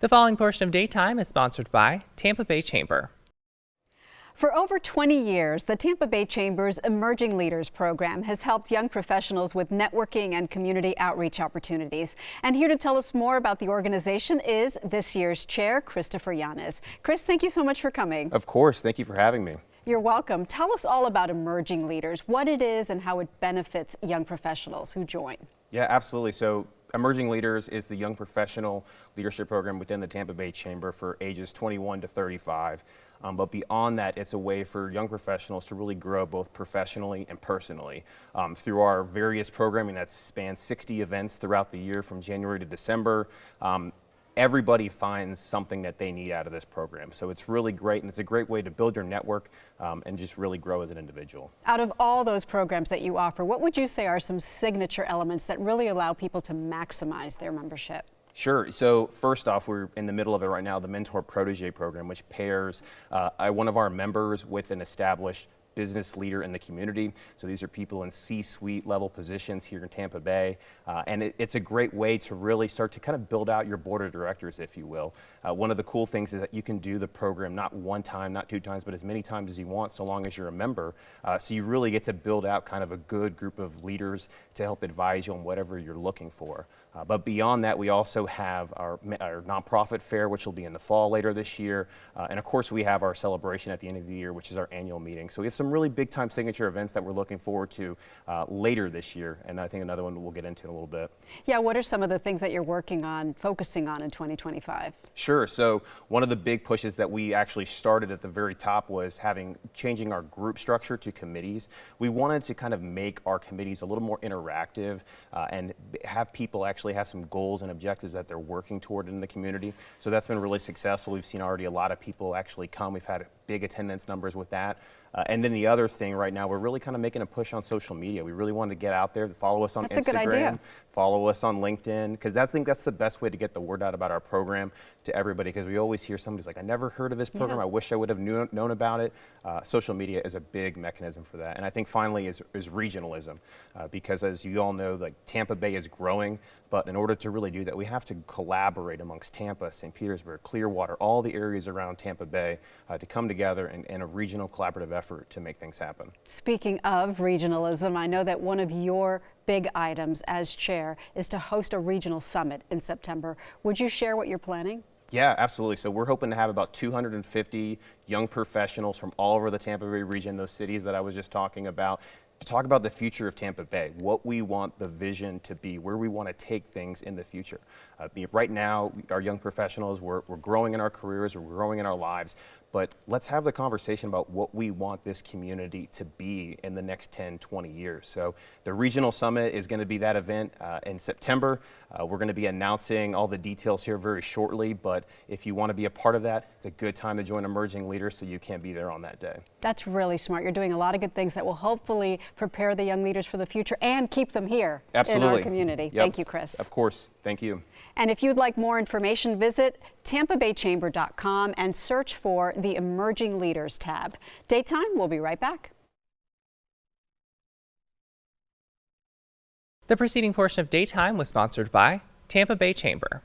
The following portion of Daytime is sponsored by Tampa Bay Chamber. For over 20 years, the Tampa Bay Chamber's Emerging Leaders program has helped young professionals with networking and community outreach opportunities. And here to tell us more about the organization is this year's chair, Christopher Yanez. Chris, thank you so much for coming. Of course. Thank you for having me. You're welcome. Tell us all about Emerging Leaders, what it is and how it benefits young professionals who join. Yeah, absolutely. So Emerging Leaders is the young professional leadership program within the Tampa Bay Chamber for ages 21 to 35. But beyond that, it's a way for young professionals to really grow both professionally and personally. Through our various programming that spans 60 events throughout the year from January to December, everybody finds something that they need out of this program. So it's really great, and it's a great way to build your network and just really grow as an individual. Out of all those programs that you offer, what would you say are some signature elements that really allow people to maximize their membership? Sure. So first off, we're in the middle of it right now, the mentor-protégé program, which pairs one of our members with an established business leader in the community. So these are people in C-suite level positions here in Tampa Bay. And it's a great way to really start to kind of build out your board of directors, if you will. One of the cool things is that you can do the program not one time, not two times, but as many times as you want, so long as you're a member. So you really get to build out kind of a good group of leaders to help advise you on whatever you're looking for. But beyond that, we also have our nonprofit fair, which will be in the fall later this year. And of course, we have our celebration at the end of the year, which is our annual meeting. So we have some really big time signature events that we're looking forward to later this year. And I think another one we'll get into in a little bit. Yeah, what are some of the things that you're working on, focusing on in 2025? Sure. So one of the big pushes that we actually started at the very top was changing our group structure to committees. We wanted to kind of make our committees a little more interactive and have people actually have some goals and objectives that they're working toward in the community. So that's been really successful. We've seen already a lot of people actually come. We've had big attendance numbers with that. And then the other thing right now, we're really kind of making a push on social media. We really wanted to get out there, follow us on That's a good idea. Follow us on LinkedIn, because I think that's the best way to get the word out about our program to everybody, because we always hear somebody's like, I never heard of this program. I wish I would have known about it. Social media is a big mechanism for that. And I think finally is regionalism, because as you all know, like Tampa Bay is growing, but in order to really do that, we have to collaborate amongst Tampa, St. Petersburg, Clearwater, all the areas around Tampa Bay to come together in a regional collaborative effort to make things happen. Speaking of regionalism, I know that one of your big items as chair is to host a regional summit in September. Would you share what you're planning? Yeah, absolutely. So we're hoping to have about 250 young professionals from all over the Tampa Bay region, those cities that I was just talking about, to talk about the future of Tampa Bay, what we want the vision to be, where we want to take things in the future. Right now, our young professionals, we're growing in our careers, we're growing in our lives, but let's have the conversation about what we want this community to be in the next 10, 20 years. So the Regional Summit is going to be that event in September. We're going to be announcing all the details here very shortly, but if you want to be a part of that, it's a good time to join Emerging Leaders so you can be there on that day. That's really smart. You're doing a lot of good things that will hopefully prepare the young leaders for the future and keep them here in our community. Yep. Thank you, Chris. Of course. Thank you. And if you'd like more information, visit tampabaychamber.com and search for the Emerging Leaders tab. Daytime, we'll be right back. The preceding portion of Daytime was sponsored by Tampa Bay Chamber.